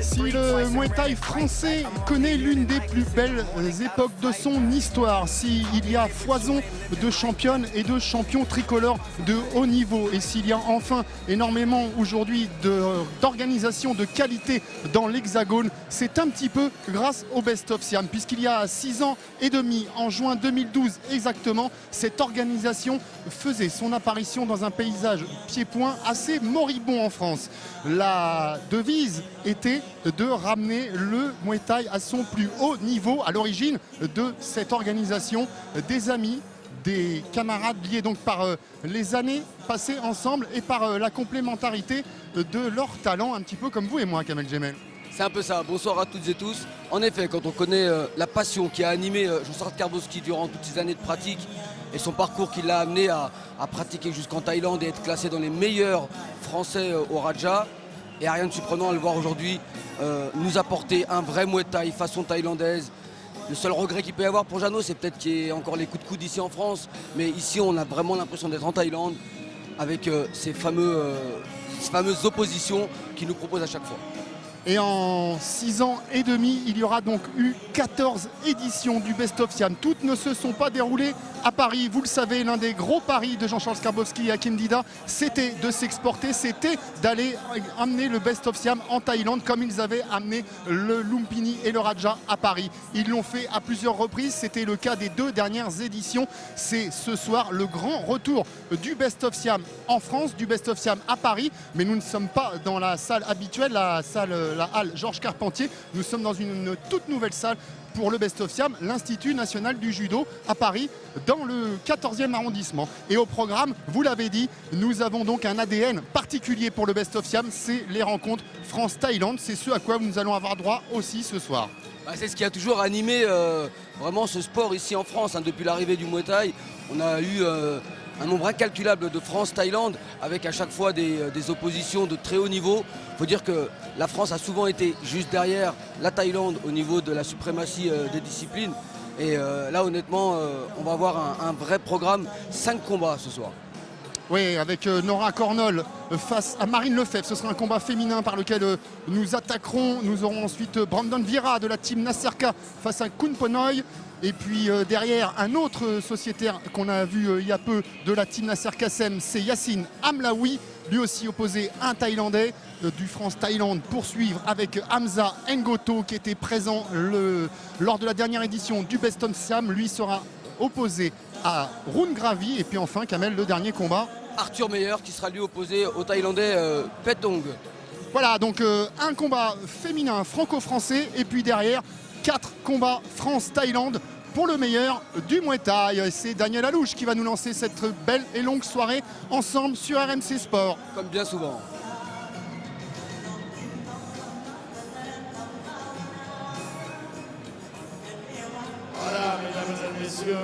Si le Muay Thai français connaît l'une des plus belles époques de son histoire, s'il y a foison de championnes et de champions tricolores de haut niveau, et s'il y a enfin énormément aujourd'hui d'organisation de qualité dans l'Hexagone, c'est un petit peu grâce au Best of Siam, puisqu'il y a 6 ans et demi, en juin 2012 exactement, cette organisation faisait son apparition dans un paysage pied-point assez moribond en France. La devise était de ramener le Muay Thai à son plus haut niveau. À l'origine de cette organisation, des amis, des camarades liés donc par les années passées ensemble et par la complémentarité de leur talent, un petit peu comme vous et moi, Kamel Djemel. C'est un peu ça. Bonsoir à toutes et tous. En effet, quand on connaît la passion qui a animé Jean-Charles Karboski durant toutes ces années de pratique et son parcours qui l'a amené à pratiquer jusqu'en Thaïlande et être classé dans les meilleurs Français au Raja, il n'y a rien de surprenant à le voir aujourd'hui nous apporter un vrai Muay Thai façon thaïlandaise. Le seul regret qu'il peut y avoir pour Jeannot, c'est peut-être qu'il y ait encore les coups de coude ici en France. Mais ici, on a vraiment l'impression d'être en Thaïlande avec ces fameuses oppositions qu'il nous propose à chaque fois. Et en 6 ans et demi, il y aura donc eu 14 éditions du Best of Siam. Toutes ne se sont pas déroulées à Paris. Vous le savez, l'un des gros paris de Jean-Charles Karboski et Hakim Dida, c'était de s'exporter, c'était d'aller amener le Best of Siam en Thaïlande, comme ils avaient amené le Lumpini et le Raja à Paris. Ils l'ont fait à plusieurs reprises. C'était le cas des 2 dernières éditions. C'est ce soir le grand retour du Best of Siam en France, du Best of Siam à Paris. Mais nous ne sommes pas dans la salle habituelle, la halle Georges Carpentier. Nous sommes dans une toute nouvelle salle pour le Best of Siam, l'Institut National du Judo à Paris, dans le 14e arrondissement. Et au programme, vous l'avez dit, nous avons donc un ADN particulier pour le Best of Siam, c'est les rencontres France-Thaïlande. C'est ce à quoi nous allons avoir droit aussi ce soir. C'est ce qui a toujours animé vraiment ce sport ici en France. Depuis l'arrivée du Muay Thai, on a eu un nombre incalculable de France-Thaïlande avec à chaque fois des oppositions de très haut niveau. Il faut dire que la France a souvent été juste derrière la Thaïlande au niveau de la suprématie des disciplines. Et là honnêtement, on va avoir un vrai programme, 5 combats ce soir. Oui, avec Nora Cornol face à Marine Lefebvre. Ce sera un combat féminin par lequel nous attaquerons. Nous aurons ensuite Brandon Vieira de la team Nasserka face à Kun Ponoy. Et puis derrière, un autre sociétaire qu'on a vu il y a peu de la team Nasser Kassem, c'est Yassine Amlaoui, lui aussi opposé à un Thaïlandais du France-Thaïlande, poursuivre avec Hamza Ngoto qui était présent lors de la dernière édition du Best of Siam. Lui sera opposé à Rune Gravi. Et puis enfin, Kamel, le dernier combat. Arthur Meyer qui sera lui opposé au Thaïlandais Petong. Voilà, donc un combat féminin franco-français et puis derrière, 4 combats France-Thaïlande pour le meilleur du Muay Thai. C'est Daniel Alouche qui va nous lancer cette belle et longue soirée ensemble sur RMC Sport. Comme bien souvent. Voilà, mesdames et messieurs.